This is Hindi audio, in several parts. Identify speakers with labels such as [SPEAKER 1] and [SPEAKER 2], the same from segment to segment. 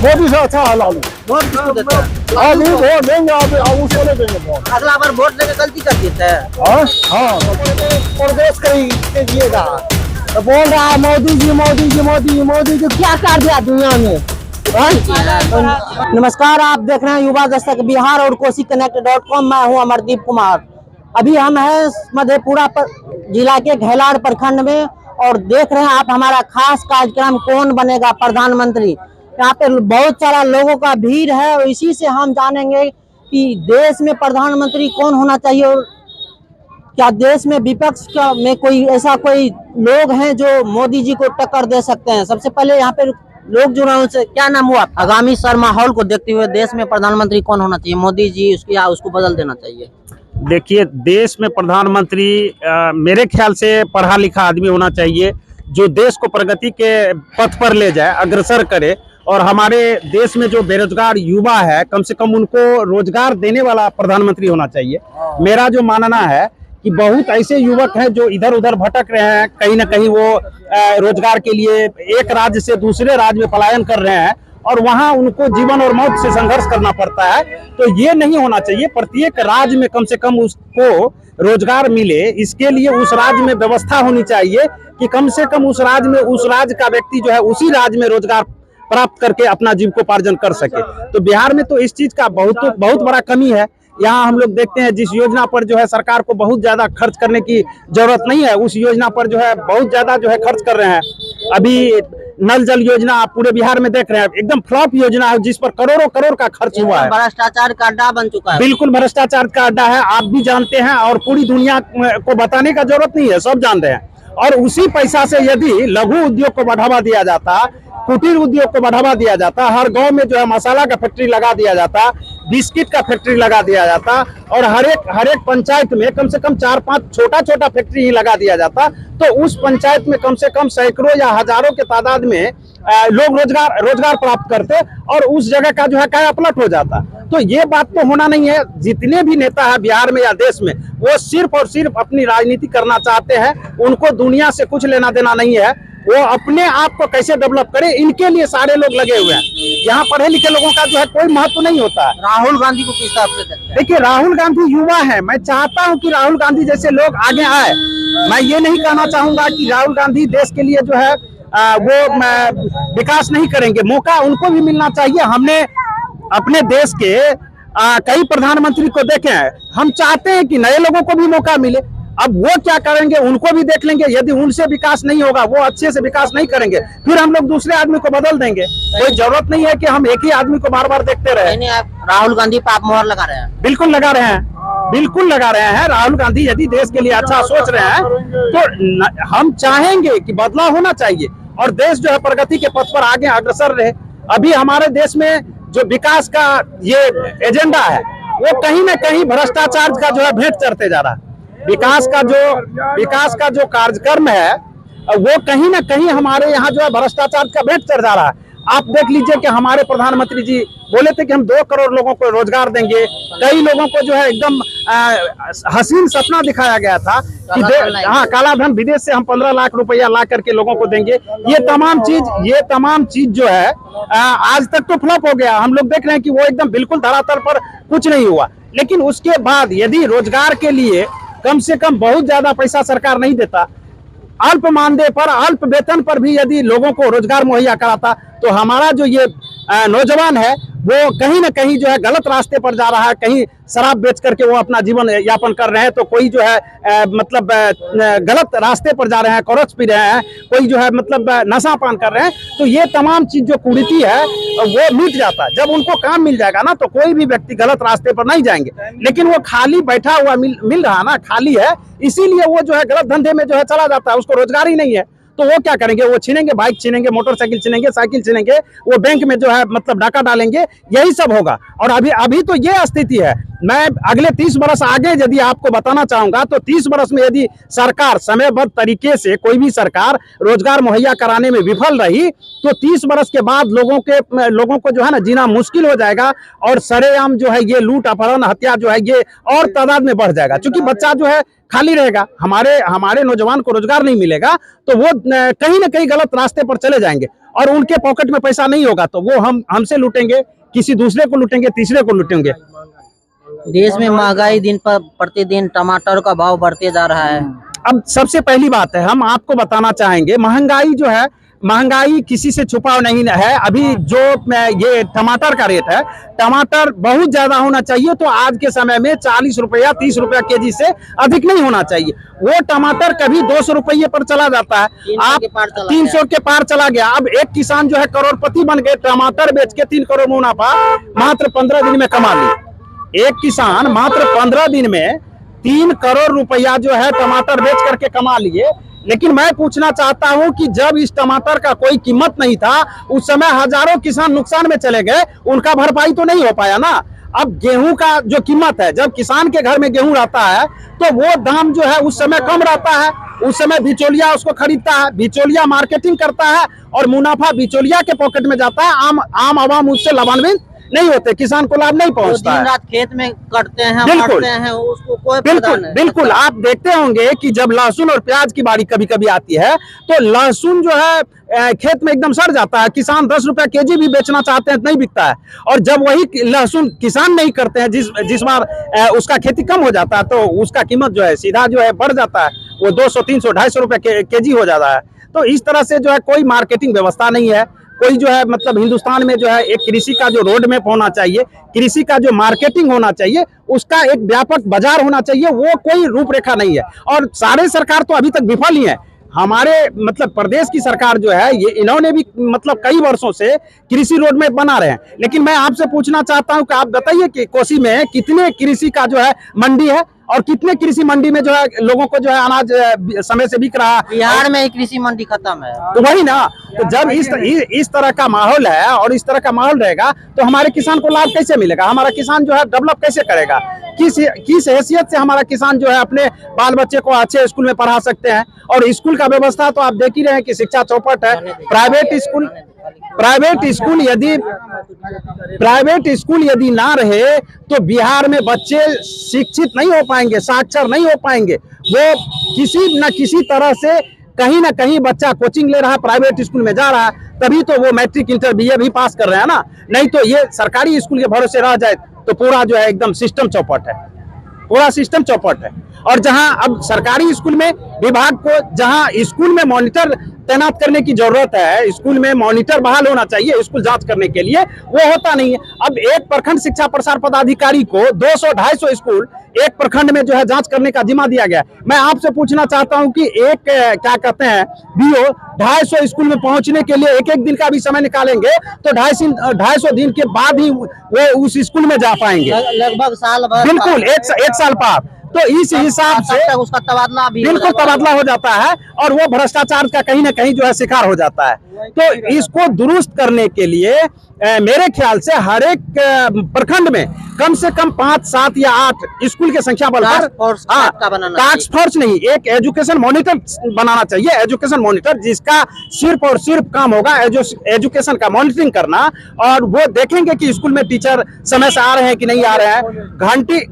[SPEAKER 1] मोदी से अच्छा है लालू।
[SPEAKER 2] वोट किसको देते हैं?
[SPEAKER 1] अभी वोट देंगे, अब उसको नहीं देंगे वोट।
[SPEAKER 2] अगला बार वोट देके गलती कर देते हैं।
[SPEAKER 1] हाँ हाँ, प्रदेश कीजिएगा तो बोल रहा है मोदी जी मोदी जी मोदी मोदी जी क्या कर दिया दुनिया में।
[SPEAKER 3] नमस्कार, आप देख रहे हैं युवा दस्तक बिहार और कोसी कनेक्ट.com। मैं हूं अमरदीप कुमार। अभी हम हैं मधेपुरा जिला के घेलाड़ प्रखंड में और देख रहे हैं आप हमारा खास कार्यक्रम कौन बनेगा प्रधानमंत्री। यहाँ पे बहुत सारा लोगों का भीड़ है और इसी से हम जानेंगे कि देश में प्रधानमंत्री कौन होना चाहिए और क्या देश में विपक्ष का में कोई ऐसा कोई लोग हैं जो मोदी जी को टक्कर दे सकते हैं। सबसे पहले यहाँ पे लोग जुड़े हैं उनसे। क्या नाम हुआ? आगामी सर माहौल को देखते हुए देश में प्रधानमंत्री कौन होना चाहिए? मोदी जी उसकी या उसको बदल देना चाहिए?
[SPEAKER 4] देखिए, देश में प्रधानमंत्री मेरे ख्याल से पढ़ा लिखा आदमी होना चाहिए जो देश को प्रगति के पथ पर ले जाए, अग्रसर करे। और हमारे देश में जो बेरोजगार युवा है कम से कम उनको रोजगार देने वाला प्रधानमंत्री होना चाहिए। मेरा जो मानना है कि बहुत ऐसे युवक हैं जो इधर उधर भटक रहे हैं, कहीं ना कहीं वो रोजगार के लिए एक राज्य से दूसरे राज्य में पलायन कर रहे हैं और वहां उनको जीवन और मौत से संघर्ष करना पड़ता है। तो ये नहीं होना चाहिए। प्रत्येक राज्य में कम से कम उसको रोजगार मिले, इसके लिए उस राज्य में व्यवस्था होनी चाहिए कि कम से कम उस राज्य में उस राज्य का व्यक्ति जो है उसी राज्य में रोजगार प्राप्त करके अपना जीविकोपार्जन कर सके। तो बिहार में तो इस चीज का बहुत बड़ा कमी है। यहाँ हम लोग देखते हैं जिस योजना पर जो है सरकार को बहुत ज्यादा खर्च करने की जरूरत नहीं है, उस योजना पर जो है बहुत ज्यादा जो है खर्च कर रहे हैं। अभी नल जल योजना आप पूरे बिहार में देख रहे हैं, एकदम फ्लॉप योजना है जिस पर करोड़ों करोड़ का खर्च हुआ है।
[SPEAKER 3] भ्रष्टाचार का अड्डा बन चुका है।
[SPEAKER 4] बिल्कुल भ्रष्टाचार का अड्डा है, आप भी जानते हैं और पूरी दुनिया को बताने का जरूरत नहीं है, सब जानते हैं। और उसी पैसा से यदि लघु उद्योग को बढ़ावा दिया जाता, कुटीर उद्योग को बढ़ावा दिया जाता, हर गांव में जो है मसाला का फैक्ट्री लगा दिया जाता, बिस्किट का फैक्ट्री लगा दिया जाता और हर एक पंचायत में कम से कम 4-5 छोटा फैक्ट्री ही लगा दिया जाता, तो उस पंचायत में कम से कम सैकड़ों या हजारों के तादाद में लोग रोजगार प्राप्त करते और उस जगह का जो है काया पलट हो जाता। तो ये बात तो होना नहीं है। जितने भी नेता है बिहार में या देश में, वो सिर्फ और सिर्फ अपनी राजनीति करना चाहते हैं, उनको दुनिया से कुछ लेना देना नहीं है। वो अपने आप को कैसे डेवलप करे, इनके लिए सारे लोग लगे हुए हैं। यहाँ पढ़े लिखे लोगों का जो है कोई महत्व नहीं होता है।
[SPEAKER 3] राहुल गांधी को किस हिसाब से देखते हैं?
[SPEAKER 4] देखिए, राहुल गांधी युवा है, मैं चाहता हूँ कि राहुल गांधी जैसे लोग आगे आए। मैं ये नहीं कहना चाहूंगा कि राहुल गांधी देश के लिए जो है वो विकास नहीं करेंगे। मौका उनको भी मिलना चाहिए। हमने अपने देश के कई प्रधानमंत्री को देखे हैं, हम चाहते हैं कि नए लोगों को भी मौका मिले। अब वो क्या करेंगे उनको भी देख लेंगे। यदि उनसे विकास नहीं होगा, वो अच्छे से विकास नहीं करेंगे, फिर हम लोग दूसरे आदमी को बदल देंगे। कोई जरूरत नहीं है कि हम एक ही आदमी को बार बार देखते रहे।
[SPEAKER 3] आप राहुल गांधी पर आप मोहर लगा रहे हैं?
[SPEAKER 4] बिल्कुल लगा रहे हैं, बिल्कुल लगा रहे हैं। राहुल गांधी यदि देश के लिए अच्छा सोच रहे हैं तो हम चाहेंगे कि बदलाव होना चाहिए और देश जो है प्रगति के पथ पर आगे अग्रसर रहे। अभी हमारे देश में जो विकास का ये एजेंडा है वो कहीं ना कहीं भ्रष्टाचार का जो है भेंट चढ़ते जा रहा है। विकास का जो कार्यक्रम है वो कहीं ना कहीं हमारे यहाँ जो है भ्रष्टाचार का भेंट चढ़ जा रहा है। आप देख लीजिए कि हमारे प्रधानमंत्री जी बोले थे कि हम 2 करोड़ लोगों को रोजगार देंगे। कई लोगों को जो है एकदम हसीन सपना दिखाया गया था कि हाँ, काला धन विदेश से हम 15 लाख रुपया ला करके लोगों को देंगे। ये तमाम चीज जो है आज तक तो फ्लॉप हो गया। हम लोग देख रहे हैं कि वो एकदम बिल्कुल धरातल पर कुछ नहीं हुआ। लेकिन उसके बाद यदि रोजगार के लिए कम से कम बहुत ज्यादा पैसा सरकार नहीं देता, अल्प मानदेय पर अल्प वेतन पर भी यदि लोगों को रोजगार मुहैया कराता, तो हमारा जो ये नौजवान है वो कहीं ना कहीं जो है गलत रास्ते पर जा रहा है। कहीं शराब बेच करके वो अपना जीवन यापन कर रहे हैं, तो कोई जो है मतलब गलत रास्ते पर जा रहे हैं, कोरस पी रहे हैं, कोई जो है मतलब नशा पान कर रहे हैं। तो ये तमाम चीज जो कुरीति है वो मिट जाता है। जब उनको काम मिल जाएगा ना, तो कोई भी व्यक्ति गलत रास्ते पर नहीं जाएंगे। लेकिन वो खाली बैठा हुआ मिल रहा ना, खाली है, इसीलिए वो जो है गलत धंधे में जो है चला जाता है। उसको रोजगार ही नहीं है, तो वो क्या करेंगे? वो छीनेंगे, बाइक छीनेंगे, मोटरसाइकिल छीनेंगे, साइकिल छीनेंगे, वो बैंक में जो है मतलब डाका डालेंगे, यही सब होगा। और अभी तो ये स्थिति है। मैं अगले 30 बरस आगे यदि आपको बताना चाहूंगा तो 30 बरस में यदि सरकार समयबद्ध तरीके से कोई भी सरकार रोजगार मुहैया कराने में विफल रही तो 30 बरस के बाद लोगों को जो है ना जीना मुश्किल हो जाएगा और सरेआम जो है ये लूट अपहरण हत्या जो है ये और तादाद में बढ़ जाएगा। क्योंकि बच्चा जो है खाली रहेगा, हमारे नौजवान को रोजगार नहीं मिलेगा तो वो कहीं ना कहीं गलत रास्ते पर चले जाएंगे और उनके पॉकेट में पैसा नहीं होगा तो वो हमसे लूटेंगे, किसी दूसरे को लूटेंगे, तीसरे को लूटेंगे।
[SPEAKER 2] देश में महंगाई दिन पर प्रतिदिन टमाटर का भाव बढ़ते जा रहा है।
[SPEAKER 4] अब सबसे पहली बात है हम आपको बताना चाहेंगे महंगाई जो है, महंगाई किसी से छुपा नहीं है। अभी जो ये टमाटर का रेट है, टमाटर बहुत ज्यादा होना चाहिए तो आज के समय में 40 रुपया 30 रुपया केजी से अधिक नहीं होना चाहिए। वो टमाटर कभी 200 रुपये पर चला जाता है, आप 300 के पार चला गया। अब एक किसान जो है करोड़पति बन गए, टमाटर बेच के 3 करोड़ मुनाफा मात्र 15 दिन में कमा ली। एक किसान मात्र 15 दिन में 3 करोड़ रुपया जो है टमाटर बेच करके कमा लिए। लेकिन मैं पूछना चाहता हूं कि जब इस टमाटर का कोई कीमत नहीं था उस समय हजारों किसान नुकसान में चले गए, उनका भरपाई तो नहीं हो पाया ना। अब गेहूं का जो कीमत है, जब किसान के घर में गेहूं रहता है तो वो दाम जो है उस समय कम रहता है, उस समय बिचौलिया उसको खरीदता है, बिचौलिया मार्केटिंग करता है और मुनाफा बिचौलिया के पॉकेट में जाता है। आम आवाम उससे लाभान्वित नहीं होते, किसान को लाभ नहीं पहुंचता है।
[SPEAKER 2] दिन रात खेत में कटते हैं,
[SPEAKER 4] बिल्कुल
[SPEAKER 2] काटते हैं, उसको कोई
[SPEAKER 4] बिल्कुल आप देखते होंगे कि जब लहसुन और प्याज की बारी कभी कभी आती है तो लहसुन जो है खेत में एकदम सड़ जाता है, किसान 10 रुपया केजी भी बेचना चाहते हैं नहीं बिकता है। और जब वही लहसुन किसान नहीं करते हैं, जिस बार उसका खेती कम हो जाता है तो उसका कीमत जो है सीधा जो है बढ़ जाता है, वो 200 300 250 रुपया केजी हो जाता है। तो इस तरह से जो है कोई मार्केटिंग व्यवस्था नहीं है, कोई जो है मतलब हिंदुस्तान में जो है एक कृषि का जो रोड मैप होना चाहिए, कृषि का जो मार्केटिंग होना चाहिए, उसका एक व्यापक बाजार होना चाहिए, वो कोई रूपरेखा नहीं है। और सारे सरकार तो अभी तक विफल ही है। हमारे मतलब प्रदेश की सरकार जो है ये इन्होंने भी मतलब कई वर्षों से कृषि रोड मैप बना रहे हैं। लेकिन मैं आपसे पूछना चाहता हूं कि आप बताइए कि कोसी में कितने कृषि का जो है मंडी है और कितने कृषि मंडी में जो है लोगों को जो है अनाज समय से बिक रहा है।
[SPEAKER 2] बिहार में ही कृषि मंडी खत्म है।
[SPEAKER 4] तो वही ना, तो जब इस तरह का माहौल है और इस तरह का माहौल रहेगा तो हमारे किसान को लाभ कैसे मिलेगा, हमारा किसान जो है डेवलप कैसे करेगा, किस हैसियत से हमारा किसान जो है अपने बाल बच्चे को अच्छे स्कूल में पढ़ा सकते हैं। और स्कूल का व्यवस्था तो आप देख ही रहे हैं कि शिक्षा चौपट है। प्राइवेट स्कूल यदि ना रहे तो बिहार में बच्चे शिक्षित नहीं हो पाएंगे, साक्षर नहीं हो पाएंगे। वो किसी न किसी तरह से कहीं ना कहीं बच्चा कोचिंग ले रहा है, प्राइवेट स्कूल में जा रहा है, तभी तो वो मैट्रिक इंटर बीए भी पास कर रहे हैं ना। नहीं तो ये सरकारी स्कूल के भरोसे रह जाए तो पूरा जो है एकदम सिस्टम चौपट है, पूरा सिस्टम चौपट है। और जहां अब सरकारी स्कूल में विभाग को जहां स्कूल में मॉनिटर तैनात करने की जरूरत है, स्कूल में मॉनिटर बहाल होना चाहिए स्कूल जांच करने के लिए, वो होता नहीं है। अब एक प्रखंड शिक्षा प्रसार पदाधिकारी को 200-250 स्कूल एक प्रखंड में जो है जांच करने का जिम्मा दिया गया। मैं आपसे पूछना चाहता हूं कि एक क्या कहते हैं बीओ 250 स्कूल में पहुंचने के लिए एक दिन का भी समय निकालेंगे तो 250 दिन के बाद ही वो उस स्कूल में जा पाएंगे,
[SPEAKER 2] लगभग साल भर,
[SPEAKER 4] बिल्कुल एक साल बाद। तो इस हिसाब से
[SPEAKER 2] उसका तबादला भी
[SPEAKER 4] बिल्कुल तबादला हो जाता है और वो भ्रष्टाचार का कहीं ना कहीं जो है शिकार हो जाता है। तो इसको दुरुस्त करने के लिए मेरे ख्याल से हर एक प्रखंड में कम से कम 5, 7 या 8 स्कूल के संख्या बल पर टास्क फोर्स नहीं, एक एजुकेशन मॉनिटर बनाना चाहिए। एजुकेशन मॉनिटर जिसका सिर्फ और सिर्फ काम होगा एजुकेशन का मॉनिटरिंग करना, और वो देखेंगे कि स्कूल में टीचर समय से आ रहे हैं कि नहीं आ रहे हैं,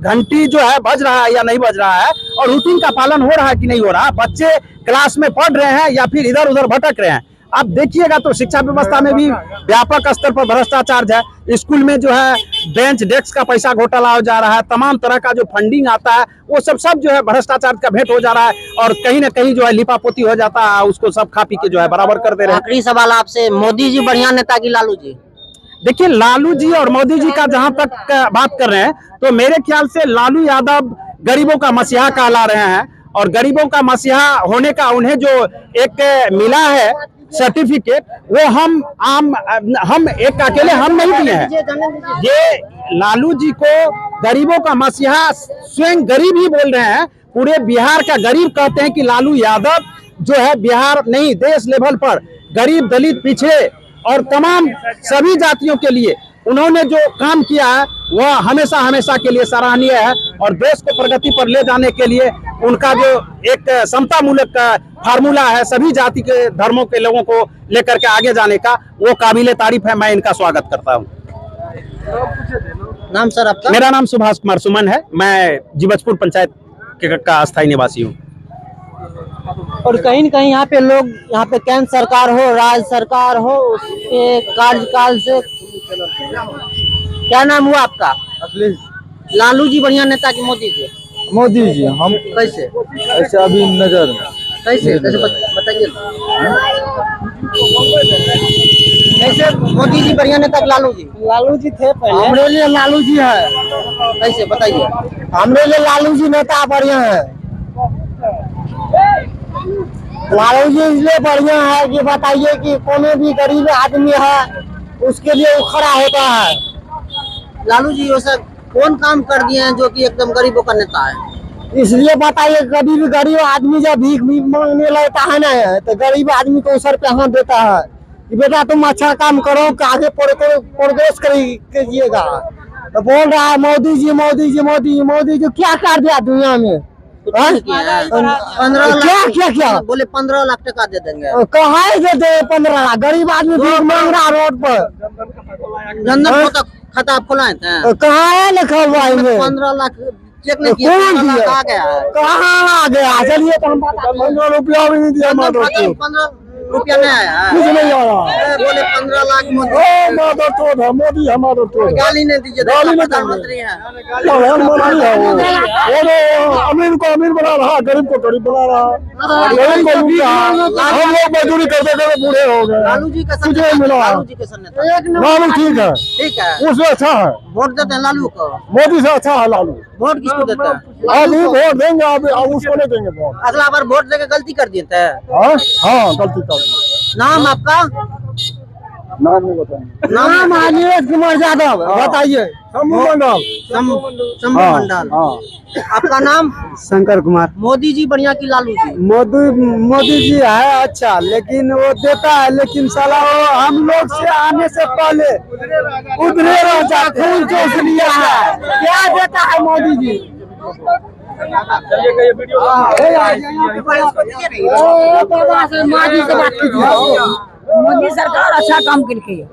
[SPEAKER 4] घंटी जो है बज रहा है या नहीं बज रहा है, और रूटीन का पालन हो रहा है कि नहीं हो रहा, बच्चे क्लास में पढ़ रहे हैं या फिर इधर उधर भटक रहे हैं। आप देखिएगा तो शिक्षा व्यवस्था में भी व्यापक स्तर पर भ्रष्टाचार है। स्कूल में जो है बेंच डेस्क का पैसा घोटाला हो जा रहा है, तमाम तरह का जो फंडिंग आता है वो सब जो है भ्रष्टाचार का भेंट हो जा रहा है, और कहीं ना कहीं जो है लिपापोती हो जाता है, उसको सब खा पी के जो है बराबर कर दे रहे हैं।
[SPEAKER 2] आखिरी सवाल आपसे, मोदी जी बढ़िया नेता की लालू जी?
[SPEAKER 4] देखिए लालू जी और मोदी जी का जहां तक बात कर रहे हैं तो मेरे ख्याल से लालू यादव गरीबों का मसीहा कहला रहे हैं, और गरीबों का मसीहा होने का उन्हें जो एक मिला है सर्टिफिकेट, वो हम एक अकेले हम नहीं दिए हैं। ये लालू जी को गरीबों का मसीहा स्वयं गरीब ही बोल रहे हैं, पूरे बिहार का गरीब कहते हैं कि लालू यादव जो है बिहार नहीं देश लेवल पर गरीब दलित पिछड़े और तमाम सभी जातियों के लिए उन्होंने जो काम किया है वह हमेशा हमेशा के लिए सराहनीय है और देश को प्रगति पर ले जाने के लिए उनका जो एक समता मूलक फार्मूला है सभी जाति के धर्मों के लोगों को लेकर के आगे जाने का, वो काबिले तारीफ है। मैं इनका स्वागत करता हूँ।
[SPEAKER 2] नाम सर आपका?
[SPEAKER 4] मेरा नाम सुभाष कुमार सुमन है, मैं जीवजपुर पंचायत का अस्थायी निवासी हूँ।
[SPEAKER 3] और कहीं न कहीं यहाँ पे लोग, यहाँ पे केंद्र सरकार हो, राज्य सरकार हो, उसके कार्यकाल से,
[SPEAKER 2] क्या नाम हुआ आपका? लालू जी बढ़िया नेता की मोदी जी?
[SPEAKER 1] मोदी जी हम
[SPEAKER 2] कैसे
[SPEAKER 1] ऐसे अभी नजर
[SPEAKER 2] कैसे कैसे बताइए। कैसे मोदी जी बढ़िया नेता कि लालू जी?
[SPEAKER 3] लालू जी थे पहले।
[SPEAKER 1] हमरे लिए लालू जी है,
[SPEAKER 2] कैसे बताइए।
[SPEAKER 1] हमरे लिए लालू जी नेता बढ़िया है। लालू जी इसलिए बढ़िया है कि बताइए कि कोई भी गरीब आदमी है उसके लिए वो खड़ा होता है।
[SPEAKER 2] लालू जी वैसा कौन काम कर दिए हैं जो कि एकदम गरीबों का नेता है?
[SPEAKER 1] इसलिए बताइए, कभी भी गरीब आदमी जब भीख मांगने लगता है ना तो गरीब आदमी को सर पे हाथ देता है कि बेटा तुम अच्छा काम करो, आगे प्रोग्रेस कीजिएगा। तो बोल रहा है मोदी जी मोदी जी मोदी जी मोदी जी, क्या कर दिया दुनिया में?
[SPEAKER 2] कुछ नहीं किया है। 15 लाख
[SPEAKER 1] क्या
[SPEAKER 2] बोले 15 लाख टका दे देंगे।
[SPEAKER 1] कहाँ देते 15 लाख? गरीब आदमी भीख मांग रहा रोड पर।
[SPEAKER 2] जनधन खाता आप खुलाए थे?
[SPEAKER 1] कहाँ है लिखा हुआ है?
[SPEAKER 2] 15 लाख चेक नहीं किया,
[SPEAKER 1] कौन
[SPEAKER 2] 15 लाख
[SPEAKER 1] दिया?
[SPEAKER 2] आ गया है।
[SPEAKER 1] कहाँ आ गया? चलिए तो हम 15 रुपया भी नहीं दिया।
[SPEAKER 2] जनधन खाता में 15 रुपया नहीं आया है।
[SPEAKER 1] कुछ नहीं आ रहा।
[SPEAKER 2] बोले 15 लाख मोदी।
[SPEAKER 1] मोदी हमारा तो
[SPEAKER 2] गाली नहीं दीजिए,
[SPEAKER 1] गाली नहीं
[SPEAKER 2] प्रधानमंत्री है।
[SPEAKER 1] अमीर को अमीर बना रहा, गरीब को गरीब बना रहा, गरीब को लूट रहा। हम लोग मजदूरी करते करते बूढ़े हो गए।
[SPEAKER 2] लालू जी का
[SPEAKER 1] तुझे
[SPEAKER 2] नेता,
[SPEAKER 1] मिला।
[SPEAKER 2] लालू जी के नेता
[SPEAKER 1] लालू ठीक है,
[SPEAKER 2] ठीक है।
[SPEAKER 1] उससे अच्छा है।
[SPEAKER 2] वोट देते हैं लालू को?
[SPEAKER 1] मोदी से अच्छा है लालू।
[SPEAKER 2] वोट किसको देते हैं?
[SPEAKER 1] अभी वोट देंगे, अभी उसको नहीं देंगे वोट।
[SPEAKER 2] अगला बार वोट देके गलती कर दिए थे।
[SPEAKER 1] हाँ गलती कर।
[SPEAKER 2] नाम आपका?
[SPEAKER 1] नाम नहीं बताएंगे।
[SPEAKER 2] नाम
[SPEAKER 1] नीरज कुमार यादव। बताइए। शंभू मंडल।
[SPEAKER 2] शंभू मंडल। आपका नाम?
[SPEAKER 3] शंकर कुमार।
[SPEAKER 2] मोदी जी बढ़िया कि लालू जी?
[SPEAKER 3] मोदी जी है अच्छा, लेकिन वो देता है, लेकिन साला वो हम लोग से आने से पहले
[SPEAKER 1] उधरे रह जाते, खून चूस लिया है। क्या देता है मोदी जी?
[SPEAKER 5] मोदी सरकार अच्छा काम करके है,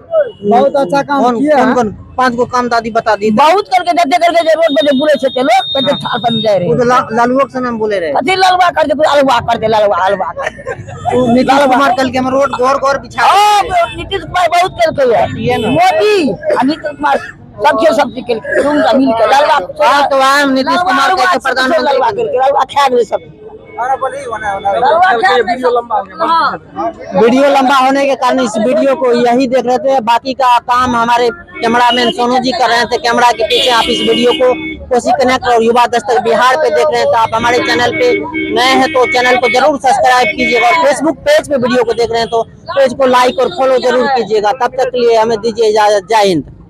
[SPEAKER 3] बहुत अच्छा काम किया है।
[SPEAKER 2] कौन 5 गो काम दादी बता दी।
[SPEAKER 5] बहुत करके देते करके जे रोड पे जे बुले छे चलो पेटे ठाल बन जाए
[SPEAKER 2] वो
[SPEAKER 5] रे।
[SPEAKER 2] तो लालू के नाम बोले रहे।
[SPEAKER 5] कथी ललवा कर दे, अलवा कर दे, ललवा अलवा कर दे।
[SPEAKER 2] नीतीश कुमार कल के हम रोड गौर बिछा
[SPEAKER 5] नीतीश कुमार बहुत करके है। मोदी और नीतीश कुमार सब चीज के तुम का मिल के ललवा।
[SPEAKER 2] तो आम नीतीश कुमार के प्रधानमंत्री
[SPEAKER 5] ललवा करके ललवा खा गए सब।
[SPEAKER 3] वीडियो लंबा होने के कारण इस वीडियो को यही देख रहे थे, बाकी का काम हमारे कैमरामैन सोनू जी कर रहे थे। कैमरा के पीछे आप इस वीडियो को कोसी कनेक्ट और युवा दस्तक बिहार पे देख रहे हैं। तो आप हमारे चैनल पे नए हैं तो चैनल को जरूर सब्सक्राइब कीजिएगा और फेसबुक पेज पे वीडियो को देख रहे हैं तो पेज को लाइक और फॉलो जरूर कीजिएगा। तब तक के लिए हमें दीजिए इजाजत। जय हिंद।